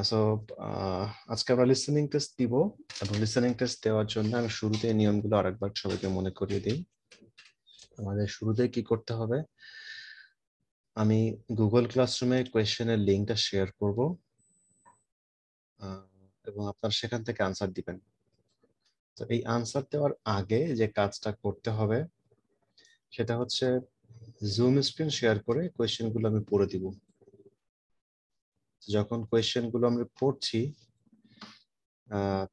So আজকে আমরা listening test দিব এবং লিসেনিং টেস্ট দেওয়ার জন্য আমি শুরুতে নিয়মগুলো আরেকবার সবাইকে মনে করিয়ে দিই। আমাদের শুরুতে কি করতে হবে, আমি গুগল ক্লাসরুমে কোয়েশ্চেনের লিঙ্কটা শেয়ার করব এবং আপনারা সেখান থেকে আনসার দিবেন। তো এই আনসার দেওয়ার আগে যে কাজটা করতে হবে সেটা হচ্ছে জুম স্ক্রিন শেয়ার করে কোয়েশ্চেনগুলো আমি পড়ে দিব। যখন কোয়েশ্চেনগুলো আমরা পড়ছি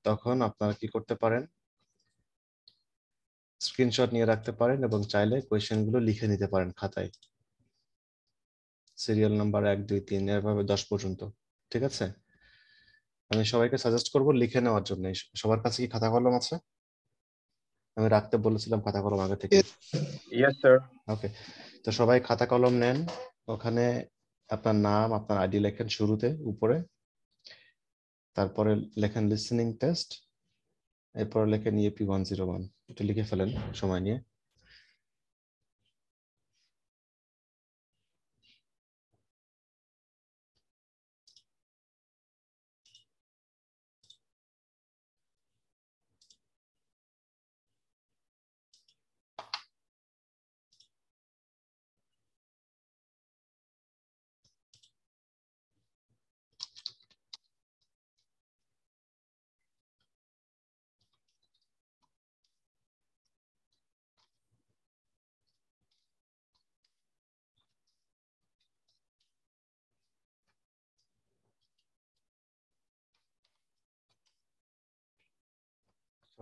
তখন আপনারা কি করতে পারেন, স্ক্রিনশট নিয়ে রাখতে পারেন এবং চাইলে কোয়েশ্চেনগুলো লিখে নিতে পারেন খাতায়, সিরিয়াল নাম্বার 1 2 3 এভাবে 10 পর্যন্ত। ঠিক আছে, আমি সবাইকে সাজেস্ট করব লিখে নেওয়ার জন্য। সবার কাছে কি খাতা কলম আছে? আমি রাখতে বলেছিলাম খাতা কলম আগে থেকে। Yes, sir. ওকে, তো সবাই খাতা কলম নেন, ওখানে আপনার নাম আপনার আইডি লেখেন শুরুতে উপরে, তারপরে লেখেন লিসেনিং টেস্ট, এরপর লেখেন ইএপি 101। এটা লিখে ফেলেন সময় নিয়ে।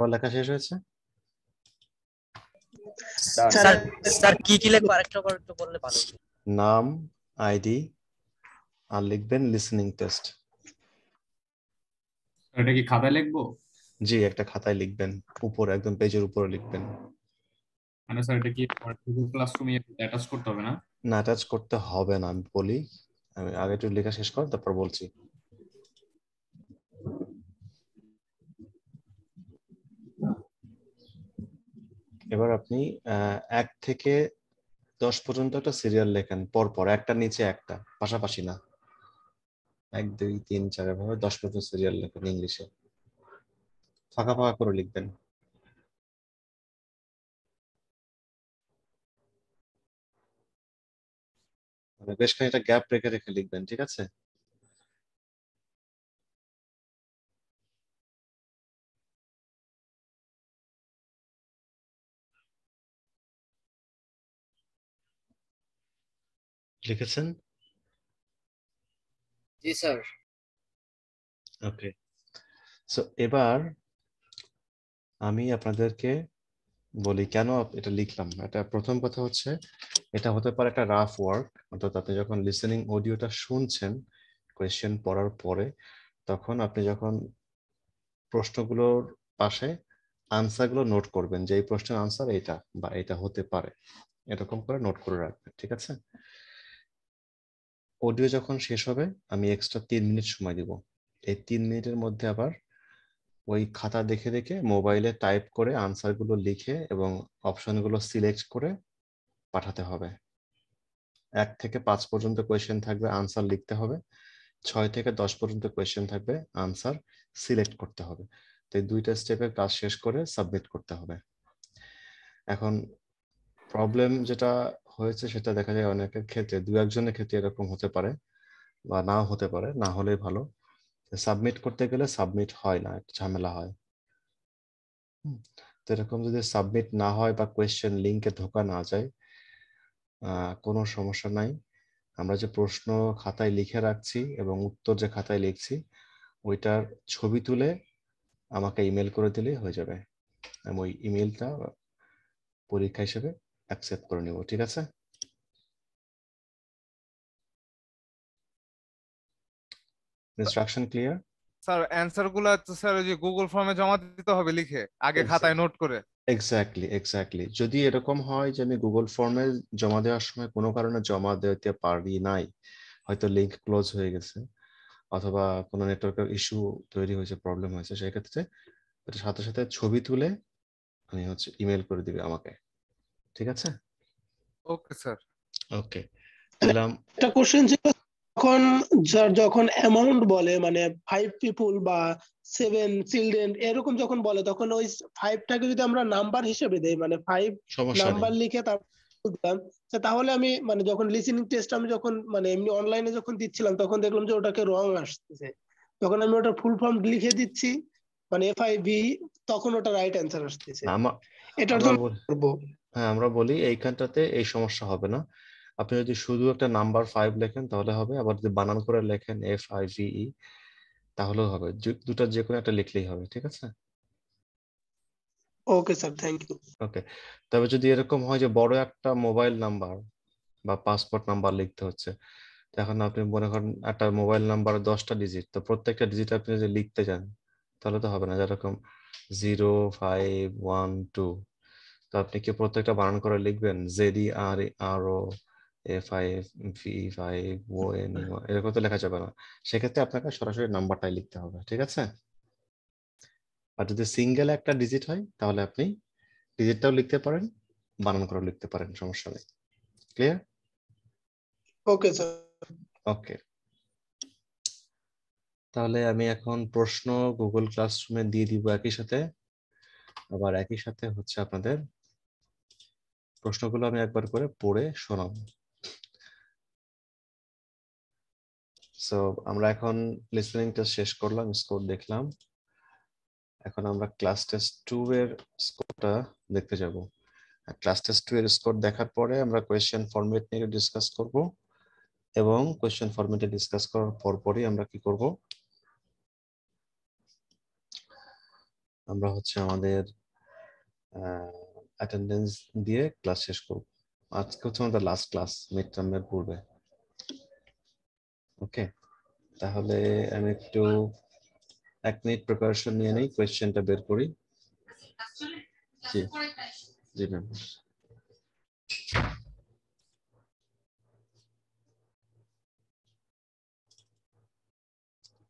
সবার লেখা শেষ হয়েছে? স্যার স্যার কি কি লিখবো আরেকটা বার একটু বললে ভালো হতো। নাম, আইডি, আর লিখবেন লিসেনিং টেস্ট। এটা কি খাতায় লিখবো? জি, একটা খাতায় লিখবেন, উপরে একদম পেজের উপরে লিখবেন। মানে স্যার এটা কি গুগল ক্লাসরুমে অ্যাটাচ করতে হবে না? না, অ্যাটাচ করতে হবে না, আমি বলি। আমি আগে একটু লেখা শেষ কর, তারপর বলছি। এবার আপনি 1 থেকে 10 পর্যন্ত একটা সিরিয়াল লেখেন, পরপর একটা নিচে একটা, পাশাপাশি না। 1 2 3 4 এভাবে 10 পর্যন্ত সিরিয়াল লেখেন ইংলিশে, ফাঁকা ফাঁকা করে লিখবেন। মানে বেশ খানিকটা গ্যাপ রেখে রেখে লিখবেন, ঠিক আছে? লিখেছেন? জি স্যার। ওকে, সো এবার আমি আপনাদেরকে বলি কেন এটা লিখলাম। এটা প্রথম কথা হচ্ছে, এটা হতে পারে একটা রাফ ওয়ার্ক, অর্থাৎ আপনি যখন লিসেনিং অডিওটা শুনছেন কোয়েশ্চেন পড়ার পরে, তখন আপনি যখন প্রশ্নগুলোর পাশে আনসারগুলো নোট করবেন যে এই প্রশ্নের আনসার এটা বা এটা হতে পারে, এরকম করে নোট করে রাখবেন। ঠিক আছে, অডিও যখন শেষ হবে আমি এক্সট্রা 3 মিনিট সময় দিব। এই 3 মিনিটের মধ্যে আবার ওই খাতা দেখে দেখে মোবাইলে টাইপ করে আনসারগুলো লিখে এবং অপশনগুলো সিলেক্ট করে পাঠাতে হবে। 1 থেকে 5 পর্যন্ত কোয়েশ্চেন থাকবে, আনসার লিখতে হবে। 6 থেকে 10 পর্যন্ত কোয়েশ্চেন থাকবে, আনসার সিলেক্ট করতে হবে। তো এই 2টা স্টেপের কাজ শেষ করে সাবমিট করতে হবে। এখন প্রবলেম যেটা হয়েছে সেটা দেখা যায় অনেকের ক্ষেত্রে, 2-1 জনের ক্ষেত্রে এরকম হতে পারে বা নাও হতে পারে, না হলেই ভালো। সাবমিট করতে গেলে সাবমিট হয় না, একটা ঝামেলা হয়। তো এরকম যদি সাবমিট না হয় বা কোয়েশ্চেন লিংকে ঢোকা না যায়, কোনো সমস্যা নাই। আমরা যে প্রশ্ন খাতায় লিখে রাখছি এবং উত্তর যে খাতায় লিখছি ওইটার ছবি তুলে আমাকে ইমেল করে দিলেই হয়ে যাবে। আমি ওই ইমেলটা পরীক্ষা হিসেবে অ্যাকসেপ্ট করে নেব। ঠিক আছে, ইনস্ট্রাকশন ক্লিয়ার? স্যার অ্যানসার গুলা তো স্যার ওই যে গুগল ফর্মে জমা দিতে হবে লিখে আগে খাতায় নোট করে। এক্স্যাক্টলি। যদি এরকম হয় যে আমি গুগল ফর্মে জমা দেওয়ার সময় কোনো কারণে জমা দিতে পারি নাই, হয়তো লিংক ক্লোজ হয়ে গেছে অথবা কোনো নেটওয়ার্কের ইস্যু তৈরি হয়েছে, প্রবলেম হয়েছে, সেক্ষেত্রে এটা সাথে সাথে ছবি তুলে আমি ইমেল করে দিবে আমাকে। ঠিক আছে, ওকে স্যার। ওকে। তাহলে একটা কোশ্চেন ছিল, যখন যখন অ্যামাউন্ট বলে মানে 5 পিপল বা 7 চিলড্রেন এরকম যখন বলে তখন ওই 5টাকে যদি আমরা নাম্বার হিসেবে দেই মানে 5 সমস্যা নেই। নাম্বার লিখে তারপর দিলাম, তাহলে আমি মানে যখন লিসেনিং টেস্ট আমি যখন মানে এমনি অনলাইনে যখন দিচ্ছিলাম তখন দেখলাম যে ওটাকে রং আসতেছে। যখন আমি ওটা ফুল ফর্ম লিখে দিচ্ছি মানে FIV তখন ওটা রাইট অ্যান্সার আসতেছে। না, এটার আমরা জন্য বলি, করব। হ্যাঁ আমরা বলি এইখানটাতে এই সমস্যা হবে না। আপনি যদি শুধু একটা নাম্বার 5 লেখেন তাহলে হবে, আবার যদি বানান করে লেখেন FIVE তাহলেও হবে, দুটার যে কোনো একটা লিখলেই হবে, ঠিক আছে? Okay sir, thank you. Okay, তবে যদি এরকম হয় যে বড় একটা মোবাইল নাম্বার বা পাসপোর্ট নাম্বার লিখতে হচ্ছে, এখন আপনি মনে করেন একটা মোবাইল নাম্বার 10টা ডিজিট, তো প্রত্যেকটা ডিজিট আপনি যদি লিখতে যান তাহলে তো হবে না। যেরকম 0512, তো আপনি কি প্রত্যেকটা বানান করে লিখবেন ZERAFIVE5ONE, এরকম তো লেখা যাবে না। সেক্ষেত্রে আপনাকে সরাসরি নাম্বারটাই লিখতে হবে, ঠিক আছে? আর যদি সিঙ্গেল একটা ডিজিট হয় তাহলে আপনি ডিজিটটাও লিখতে পারেন, বানান করে লিখতে পারেন, সমস্যা নেই। ক্লিয়ার? ওকে স্যার। ওকে, তাহলে আমি এখন প্রশ্ন গুগল ক্লাসরুমে দিয়ে দিব একই সাথে, আবার একই সাথে হচ্ছে আপনাদের প্রশ্নগুলো আমি একবার করে পড়ে শোনাবো। সো আমরা এখন লিসেনিং টেস্ট শেষ করলাম, স্কোর দেখলাম। এখন আমরা ক্লাস টেস্ট 2 এর স্কোরটা দেখতে যাব। ক্লাস টেস্ট 2 এর স্কোর দেখার পরে আমরা কোয়েশ্চেন ফরম্যাট নিয়ে ডিসকাস করব, এবং কোয়েশ্চেন ফরম্যাটে ডিসকাস করার পরপরই আমরা কি করব, আমরা হচ্ছে আমাদের অ্যাটেন্ডেন্স দিয়ে ক্লাস শেষ করব। আজকে হচ্ছে আমাদের লাস্ট ক্লাস মিড টার্মের পূর্বে। ওকে, তাহলে আমি একটু 1 মিনিট প্রিপারেশন নিয়ে নেই, কোয়েশ্চেনটা বের করি। জি জি ম্যাম।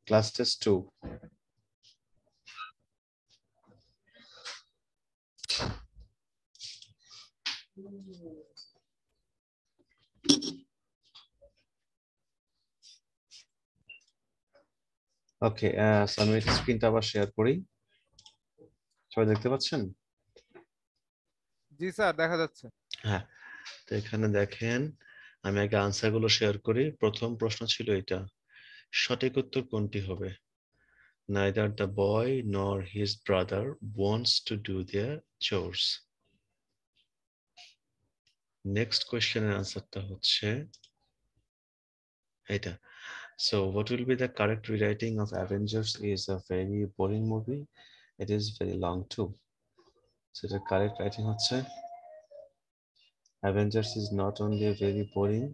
Class test 2। ওকে, আমি স্ক্রিনটা আবার শেয়ার করি, সবাই দেখতে পাচ্ছেন? জি স্যার, দেখা যাচ্ছে। হ্যাঁ, তো এখানে দেখেন আমি আগে আনসার গুলো শেয়ার করি। প্রথম প্রশ্ন ছিল এটা, সঠিক উত্তর কোনটি হবে? Neither the boy nor his brother wants to do their chores. Next কোয়েশ্চেনের আনসারটা হচ্ছে এটা। So what will be the correct rewriting of Avengers is a very boring movie. It is very long too. So the correct writing হচ্ছে Avengers is not only a very boring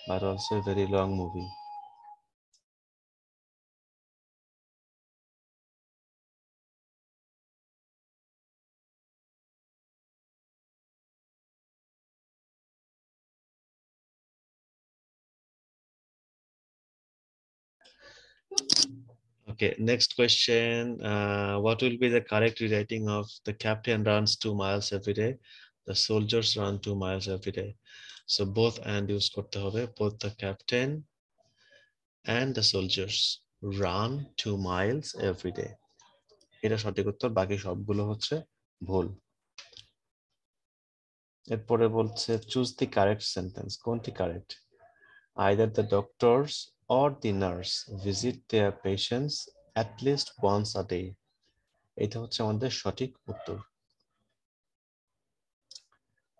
but also a very long movie. Okay, next question. What will be the correct rewriting of the captain runs 2 miles every day? The soldiers run 2 miles every day. So both and use korte hobe. Both the captain and the soldiers run 2 miles every day. এটা সঠিক উত্তর, বাকি সবগুলো হচ্ছে ভুল। এরপরে বলছে choose the correct sentence. কোনটি correct? Either the doctors or the nurse visit their patients at least once a day. এটা হচ্ছে আমাদের সঠিক উত্তর।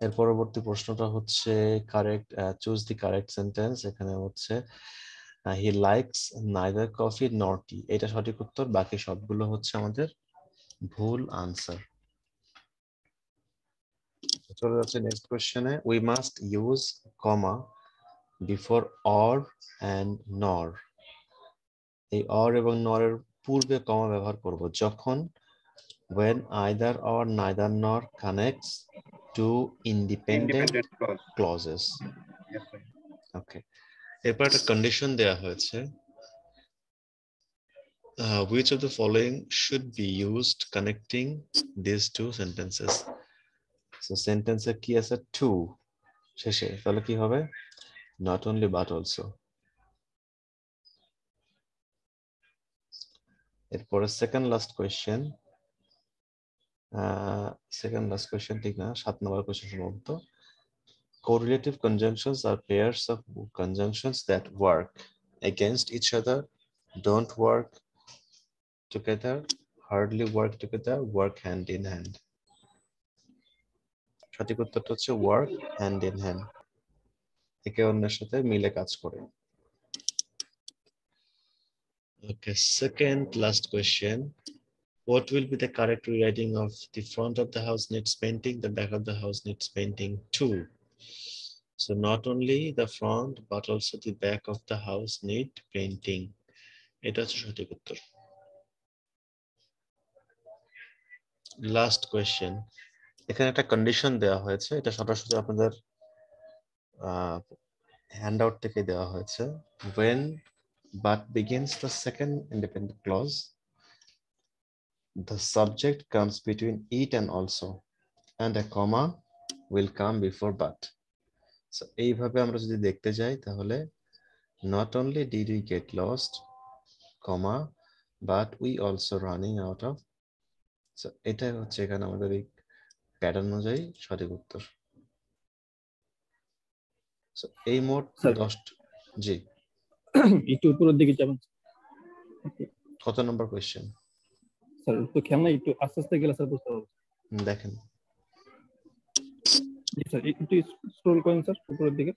এর পরবর্তী প্রশ্নটা হচ্ছে correct, choose the correct sentence. এখানে হচ্ছে হি লাইকস নাইদার কফি নর টি, এটা সঠিক উত্তর, বাকি সবগুলো হচ্ছে আমাদের ভুল আনসার। চলে যাচ্ছে নেক্সট কোশ্চেনে। We must use comma before or and nor. এই অর এবং নর এর পূর্বে কমা ব্যবহার করব যখন when either or neither nor connects two independent clauses. Okay, এরপর একটা কন্ডিশন দেয়া হয়েছে, which of the following should be used connecting these two sentences? So sentence এ কি আছে, to শেষে, তাহলে কি হবে? Not only but also. এরপরে সেকেন্ড লাস্ট কোয়েশ্চেন, ঠিক না, 7 নম্বর কোয়েশ্চেন সম্ভবত। Correlative conjunctions are pairs of conjunctions that work against each other, don't work together, hardly work together, work hand in hand. সঠিক উত্তরটা হচ্ছে work hand in hand, একে অন্যের সাথে মিলে কাজ করে। Okay, second last question. What will be the correct rewriting of the front of the house needs painting, the back of the house needs painting too? So not only the front but also the back of the house need painting. এটা হচ্ছে সঠিক উত্তর। Last question, এখানে একটা condition দেওয়া হয়েছে, এটা সরাসরি আপনাদের হ্যান্ডআউট থেকে দেওয়া হয়েছে। when but begins the second independent clause, the subject comes between it and also, and a comma will come before but. So এইভাবে আমরা যদি দেখতে যাই তাহলে not only did we get lost, comma, but we also running out of. So এটাই হচ্ছে এখানে আমাদের এই প্যাটার্ন অনুযায়ী সঠিক উত্তর। So এই মোট স্যার 10। জি, একটু উপরের দিকে যাবেন কত নম্বর কোয়েশ্চেন? স্যার, একটু খেয়াল নাই, একটু আস্তে আস্তে গেলে স্যার বুঝতে পারবো। দেখেন, জি স্যার, একটু স্ক্রল করেন স্যার উপরের দিকে,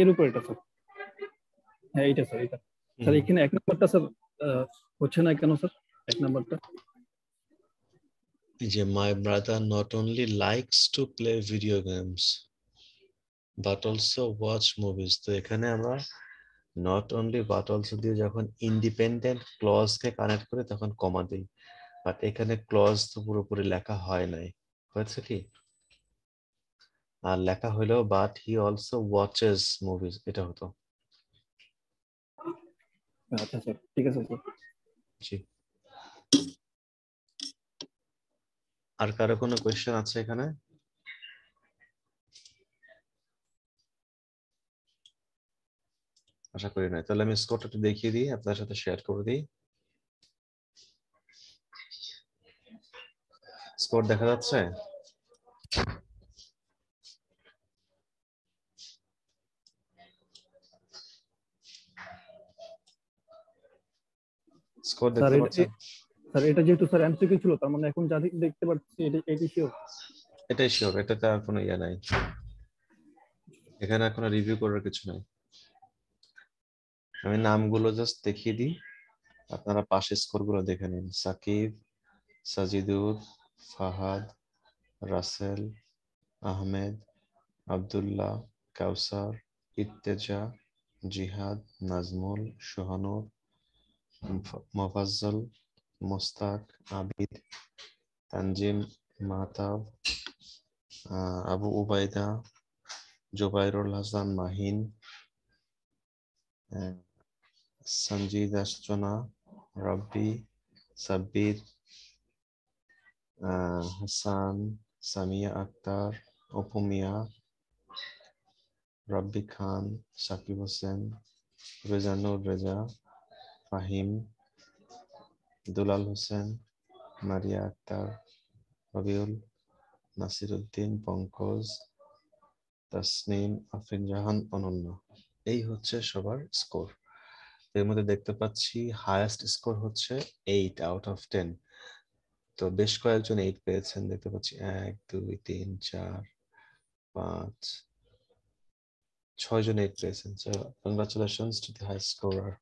এর উপরে এটা স্যার। হ্যাঁ এইটা স্যার, এটা স্যার। এখানে 1 নম্বরটা স্যার হচ্ছে না কেন স্যার? 1 নম্বরটা যে my brother not only likes to play video games but also watch movies, তো এখানে আমরা not only but also দিয়ে যখন ইন্ডিপেন্ডেন্ট ক্লজ কে কানেক্ট করে তখন কমা দিই, বাট এখানে ক্লজ তো পুরোপুরি লেখা হয় নাই, হয়েছে কি? আর লেখা হইলেও but he also watches movies, এটা হতো। আচ্ছা স্যার, ঠিক আছে স্যার। জি, আর কারো কোনো কোয়েশ্চেন আছে এখানে? আশা করি না। তাহলে আমি স্কোরটা একটু দেখিয়ে দিই, আপনার সাথে শেয়ার করে দিই। স্কোর দেখা যাচ্ছে? স্কোর স্যার দেখতে পাচ্ছেন? স্যার এটা যেহেতু স্যার এমসিকিউ ছিল, তার মানে এখন যা দেখতে পাচ্ছি এটাই শিওর। এটাই শিওর, এটাতে আর কোনো ইয়ে নাই, এখানে কোনো রিভিউ করার কিছু নাই। আমি নামগুলো জাস্ট দেখিয়ে দিই, আপনারা পাশে স্কোরগুলো দেখে নিন। সাকিব, সাজিদুর, ফাহাদ, রাসেল, আহমেদ, আব্দুল্লাহ, কাউসার, ইত্তেজা, জিহাদ, নাজমুল, সোহানুর, মোফাজ্জল, মোস্তাক, আবিদ, তানজিম, মাহতাব, আবু উবাইদা, জুবাইরুল হাসান, মাহিন, সঞ্জিদ আশচনা, রব্বি, সাব্বির, হাসান, সামিয়া আক্তার, অপু মিয়া, রব্বি খান, সাকিব হোসেন, রেজানুর রেজা, ফাহিম, দুলাল হোসেন, মারিয়া আক্তার, রবিউল, নাসির উদ্দিন, পঙ্কজ, তাসনিম, আফরিন জাহান, অনন্য। এই হচ্ছে সবার স্কোর। এর মধ্যে দেখতে পাচ্ছি হাইয়েস্ট স্কোর হচ্ছে 8 আউট অফ 10। তো বেশ কয়েকজন 8 পেয়েছেন, দেখতে পাচ্ছি 1 2 3 4 5 6 জন 8 পেয়েছেন। So congratulations to the high scorer.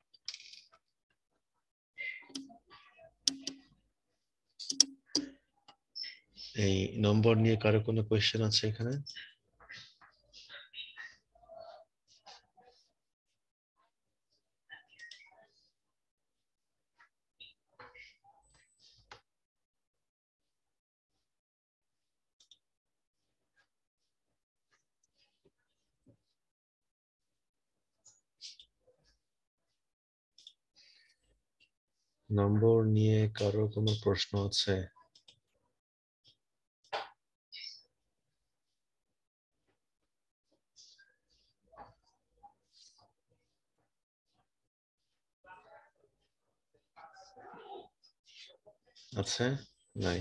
এই নম্বর নিয়ে কারো কোনো কোয়েশ্চেন আছে এখানে? নম্বর নিয়ে কারো কোনো প্রশ্ন আছে? আছে? নাই।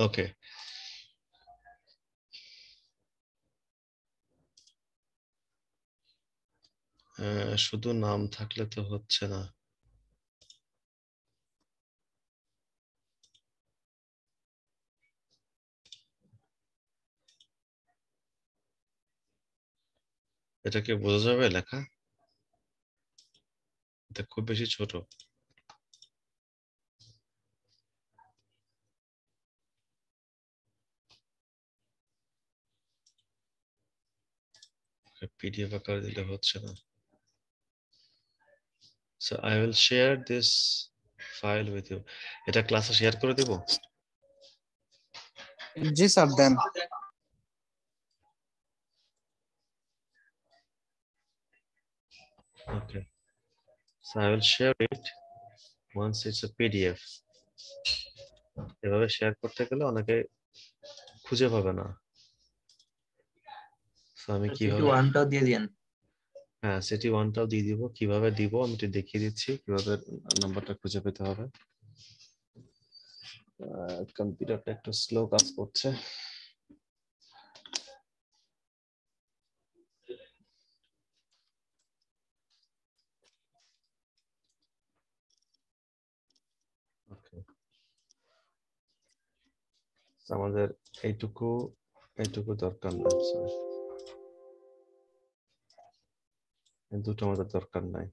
ওকে, শুধু নাম থাকলে তো হচ্ছে না। এটা কি বোঝা যাবে লেখা? এটা খুব বেশি ছোট। পিডিএফ আকারে দিলে হচ্ছে না। So I will share this file with you. এটা ক্লাসে শেয়ার করে দেব? জি স্যার দেন। Okay. So I will share it once it's a PDF. এভাবে শেয়ার করতে গেলে অনেকে খুঁজে পাবে না। So আমি কিভাবে ওয়ানটাও দিয়ে দিন। হ্যাঁ, সিটি ওয়ানটাও দিয়ে দিব। কিভাবে দিব আমি একটু দেখিয়ে দিচ্ছি কিভাবে নাম্বারটা খুঁজে পেতে হবে। কম্পিউটারটা একটু স্লো কাজ করছে। Okay. আমাদের এইটুকু দরকার নাই, দুটো আমাদের দরকার নাই।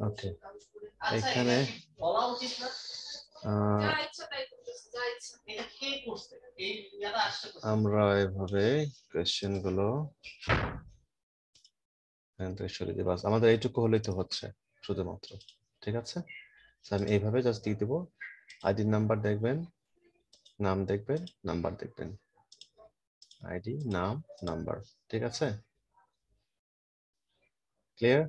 ওকে, এখানে আমরা এভাবে কোয়েশ্চেন গুলো সরিয়ে দিব। আমাদের এইটুকু হলেই তো হচ্ছে শুধুমাত্র, ঠিক আছে? আমি এইভাবে জাস্ট দিয়ে দিব। আইডি নাম্বার দেখবেন, নাম দেখবেন, নাম্বার দেখবেন। আইডি, নাম, নাম্বার, ঠিক আছে? ক্লিয়ার?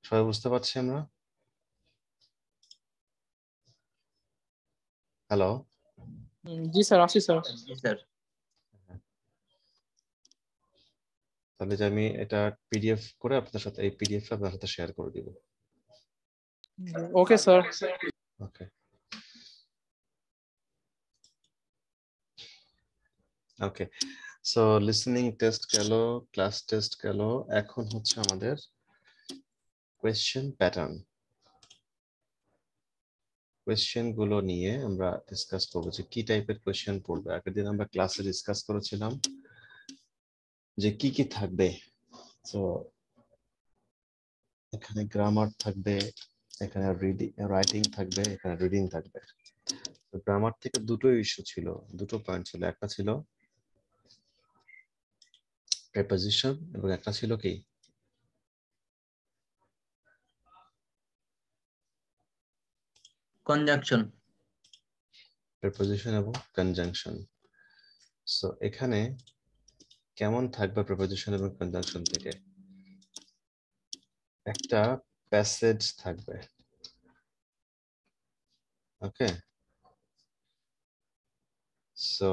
সবাই বুঝতে পারছি আমরা? হ্যালো? জি স্যার, আসি স্যার। জি স্যার। তাহলে যে আমি এটা পিডিএফ করে আপনাদের সাথে এই পিডিএফটা আপনাদের সাথে শেয়ার করে দিব। Okay sir. Okay, okay. So listening test গেল, ক্লাস টেস্ট গেল, এখন হচ্ছে আমাদের কোয়েশ্চেন প্যাটার্ন। কোয়েশ্চেন গুলো নিয়ে আমরা ডিসকাস করবো যে কি টাইপের কোয়েশ্চেন পড়বে। আগের দিন আমরা ক্লাসে ডিসকাস করেছিলাম যে কি কি থাকবে। তো এখানে গ্রামার থাকবে, এখানে রাইটিং থাকবে, এখানে রিডিং থাকবে। তো গ্রামার থেকে দুটো ইস্যু ছিল, দুটো পয়েন্ট ছিল। একটা ছিল প্রিপোজিশন এবং একটা ছিল কি কনজাংশন। প্রিপোজিশন এবং কনজাংশন। সো এখানে কেমন থাকবে প্রিপোজিশন এবং কনজাংশন থেকে? একটা প্যাসেজ থাকবে, ওকে? সো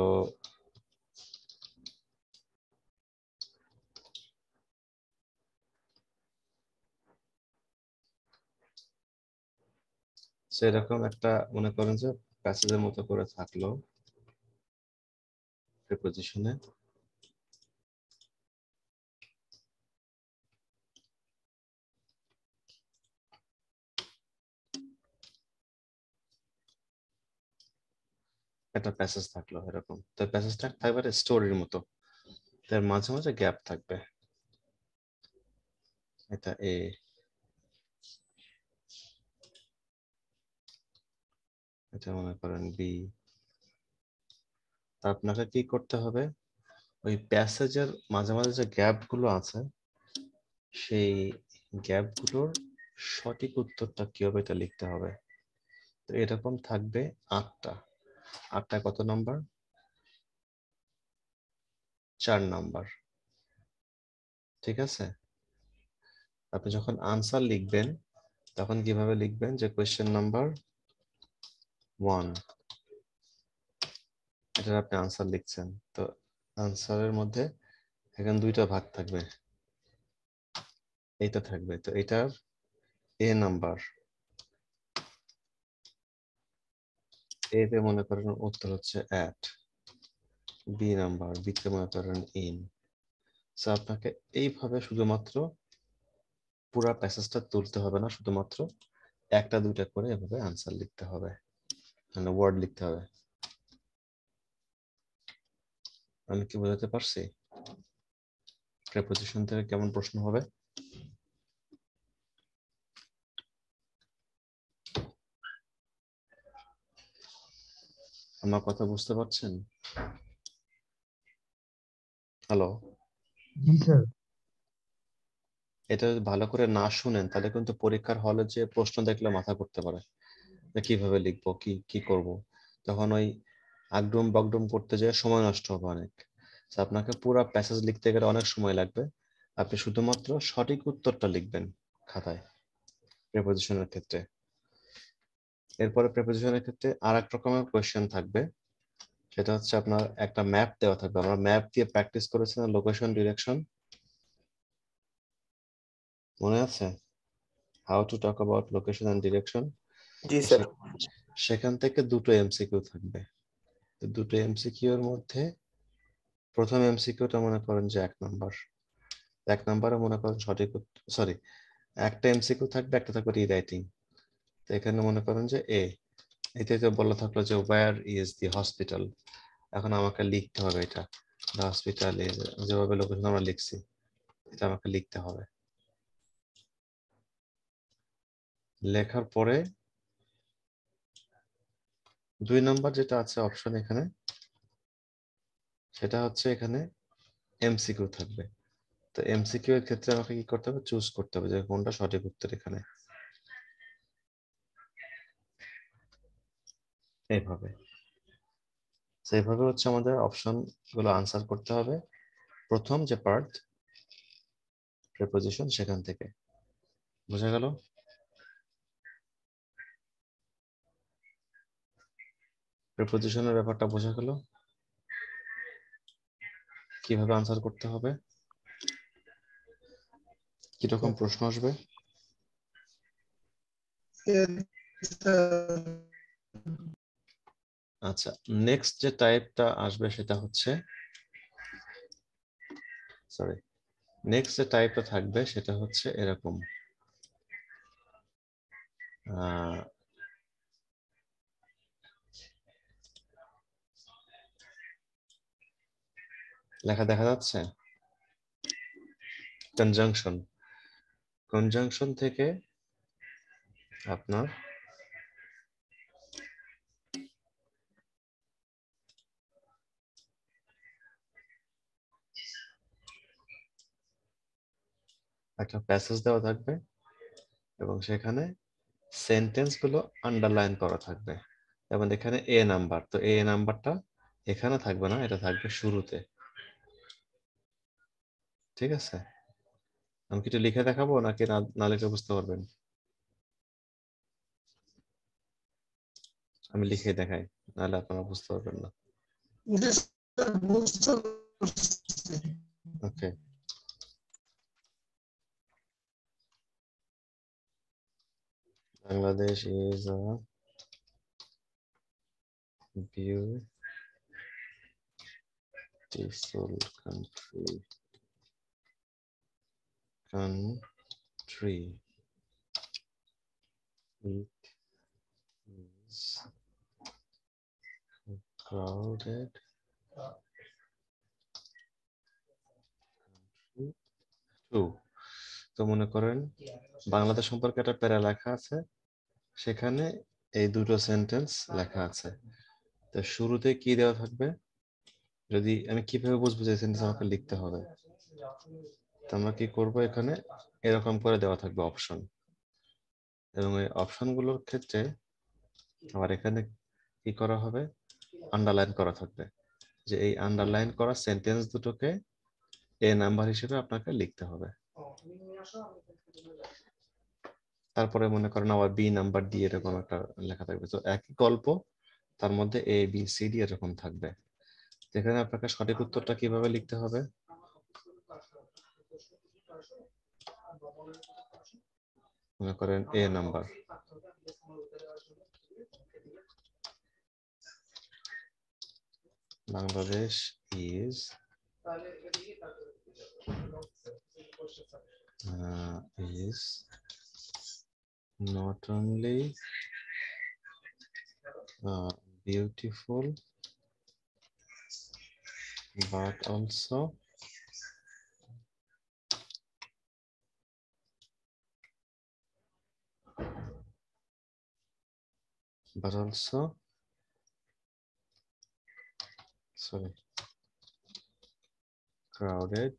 সেরকম একটা মনে করেন যে প্যাসেজের মতো করে থাকলো প্রিপোজিশনে। একটা প্যাসেজ থাকলো এরকম, তো প্যাসেজটা থাকবে স্টোরির মতো, তার মাঝে মাঝে গ্যাপ থাকবে। এটা এ, এটা মনে করেন বি। তা আপনাকে কি করতে হবে, ওই প্যাসেজের মাঝে মাঝে যে গ্যাপ গুলো আছে সেই গ্যাপ গুলোর সঠিক উত্তরটা কি হবে এটা লিখতে হবে। তো এরকম থাকবে 8টা। 8টা কত নাম্বার? 4 নাম্বার। ঠিক আছে, আপনি যখন আনসার লিখবেন তখন কিভাবে লিখবেন, যে কোয়েশ্চেন নাম্বার 1 এটার আপনি আনসার লিখছেন, তো আনসারের মধ্যে এখানে 2টা ভাগ থাকবে, এইটা থাকবে, তো এটার এ নাম্বার, এতে মনে করেন উত্তর হচ্ছে অ্যাট, বি নাম্বার, বিতে মনে করেন ইন। সো আপনাকে এইভাবে শুধুমাত্র পুরো প্যাসেজটা তুলতে হবে না, শুধুমাত্র 1টা 2টা করে এভাবে আনসার লিখতে হবে, মানে ওয়ার্ড লিখতে হবে। আমি কি বোঝাতে পারছি? প্রিপোজিশন থেকে কেমন প্রশ্ন হবে? আমার কথা বুঝতে পারছেন? হ্যালো? জি স্যার। এটা যদি ভালো করে না শুনেন তাহলে কিন্তু পরীক্ষার হলে যে প্রশ্ন দেখলে মাথা করতে পারে যে কিভাবে লিখবো, কি কি করব, তখন ওই আগডুম বগডুম করতে যেয়ে সময় নষ্ট হবে অনেক। তো আপনাকে পুরো প্যাসেজ লিখতে গেলে অনেক সময় লাগবে, আপনি শুধুমাত্র সঠিক উত্তরটা লিখবেন খাতায় প্রিপোজিশনের ক্ষেত্রে। এরপরে প্রিপোজিশনের ক্ষেত্রে আর এক রকমের কোয়েশ্চেন থাকবে, সেটা হচ্ছে আপনার একটা ম্যাপ দেওয়া থাকবে। আমরা ম্যাপ দিয়ে প্র্যাকটিস করেছিলাম, লোকেশন ডিরেকশন, মনে আছে? How to talk about location and direction. Ji sir. সেখান থেকে 2টো এমসিকিউ থাকবে। তো 2টো এমসিকিউ এর মধ্যে প্রথম এমসিকিউটা মনে করেন যে 1 নাম্বার, 1 নাম্বারে মনে করেন সঠিক, সরি, একটা এমসিকিউ থাকবে, একটা থাকবে রিরাইটিং। তো এখানে মনে করেন যে এ, এতে তো বলা থাকলো যে ওয়্যার ইজ দি হসপিটাল, এখন আমাকে লিখতে হবে এটা, দ্য হসপিটাল ইজ, যেভাবে লোকেশন আমরা লিখছি এটা আমাকে লিখতে হবে। লেখার পরে 2 নাম্বার যেটা আছে অপশন এখানে, সেটা হচ্ছে এখানে এমসিকিউ থাকবে। তো এমসিকিউ এর ক্ষেত্রে আমাকে কি করতে হবে, চুজ করতে হবে যে কোনটা সঠিক উত্তর এখানে, এইভাবে। সেইভাবে হচ্ছে আমাদের অপশন গুলো আনসার করতে হবে, প্রথম যে পার্ট প্রিপোজিশন সেখান থেকে। বোঝা গেল? প্রিপোজিশনের ব্যাপারটা বোঝা গেল, কিভাবে আনসার করতে হবে, কিরকম প্রশ্ন আসবে। আচ্ছা, নেক্সট যে টাইপটা আসবে সেটা হচ্ছে, সরি, নেক্সট যে টাইপটা থাকবে সেটা হচ্ছে এরকম, লেখা দেখা যাচ্ছে কনজাংশন। কনজাংশন থেকে আপনার একটা প্যাসেজ দেওয়া থাকবে এবং সেখানে সেন্টেন্স গুলো আন্ডারলাইন করা থাকবে, এবং এখানে এ নাম্বার, তো এ নাম্বারটা এখানে থাকবে না, এটা থাকবে শুরুতে। ঠিক আছে, আমি কি একটু লিখে দেখাবো নাকি না লিখে বুঝতে পারবেন? আমি লিখে দেখাই, নাহলে আপনারা বুঝতে পারবেন না। Okay, Bangladesh is a beautiful country. It is crowded too. তো মনে করেন বাংলাদেশ সম্পর্কে একটা প্যারা লেখা আছে, সেখানে এই দুটো সেন্টেন্স লেখা আছে। তো শুরুতে কি দেওয়া থাকবে, যদি আমি কিভাবে বুঝবো যে সেন্টেন্স আমাকে লিখতে হবে, তো আমরা কি করব, এখানে এরকম করে দেওয়া থাকবে অপশন, এবং এই অপশনগুলোর ক্ষেত্রে আবার এখানে কি করা হবে, আন্ডারলাইন করা থাকবে, যে এই আন্ডারলাইন করা সেন্টেন্স দুটোকে এ নাম্বার হিসেবে আপনাকে লিখতে হবে। তারপরে মনে করেন আবার বি নাম্বার দিয়ে এরকম একটা লেখা থাকবে। তো একই গল্প, তার মধ্যে এ বি সি ডি এরকম থাকবে। এখানে আপনাকে সঠিক উত্তরটা কিভাবে লিখতে হবে, মনে করেন এ number, Bangladesh is not only beautiful but also sorry, crowded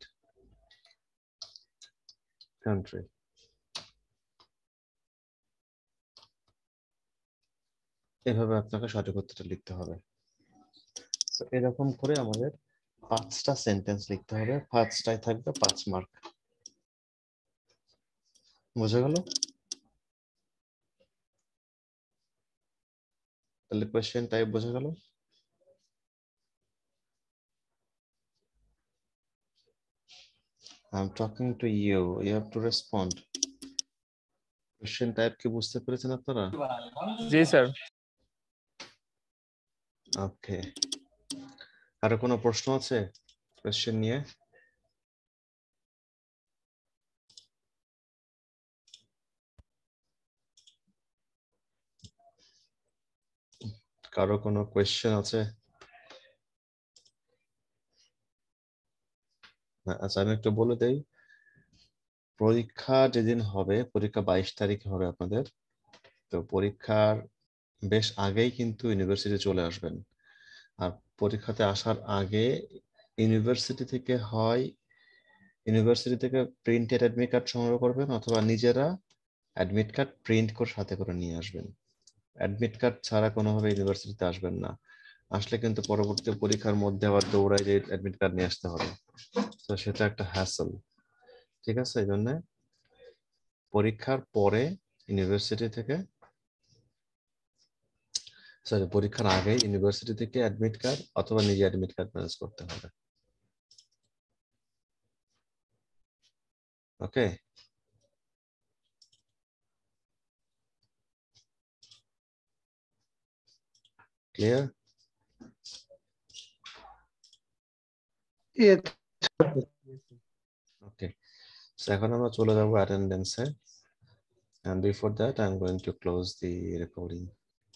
country। এভাবে আপনাকে সঠিক উত্তরটা লিখতে হবে। তো এরকম করে আমাদের 5টা সেন্টেন্স লিখতে হবে, 5টায় থাকবে 5 মার্ক। বোঝা গেল? তাহলে কোয়েশ্চেন টাইপ বোঝা গেল? I'm talking to you, you have to respond. Question type কি বুঝতে পেরেছেন আপনারা? জি স্যার। ওকে, আরো কোনো প্রশ্ন আছে কোয়েশ্চেন নিয়ে? কারো কোনো কোয়েশ্চেন আছে? আচ্ছা, আমি একটু বলে দেই, পরীক্ষা যেদিন হবে, পরীক্ষা 22 তারিখে হবে আপনাদের। তো পরীক্ষার বেশ আগেই কিন্তু ইউনিভার্সিটি চলে আসবেন। আর পরীক্ষাতে আসার আগে ইউনিভার্সিটি থেকে প্রিন্টেড অ্যাডমিট কার্ড সংগ্রহ করবেন, অথবা নিজেরা অ্যাডমিট কার্ড প্রিন্ট করে সাথে করে নিয়ে আসবেন। অ্যাডমিট কার্ড ছাড়া কোনোভাবে ইউনিভার্সিটিতে আসবেন না। আসলে কিন্তু পরবর্তী পরীক্ষার মধ্যে আবার দৌড়ায় যে অ্যাডমিট কার্ড নিয়ে আসতে হবে, তো সেটা একটা হ্যাসল। ঠিক আছে, এই জন্য পরীক্ষার পরে ইউনিভার্সিটি থেকে, সরি পরীক্ষার আগে ইউনিভার্সিটি থেকে অ্যাডমিট কার্ড অথবা নিজে অ্যাডমিট কার্ড ম্যানেজ করতে হবে। ওকে, ক্লিয়ার? ওকে, সো এখন আমরা চলে যাব অ্যাটেন্ডেন্সে, and before that I'm going to close the recording.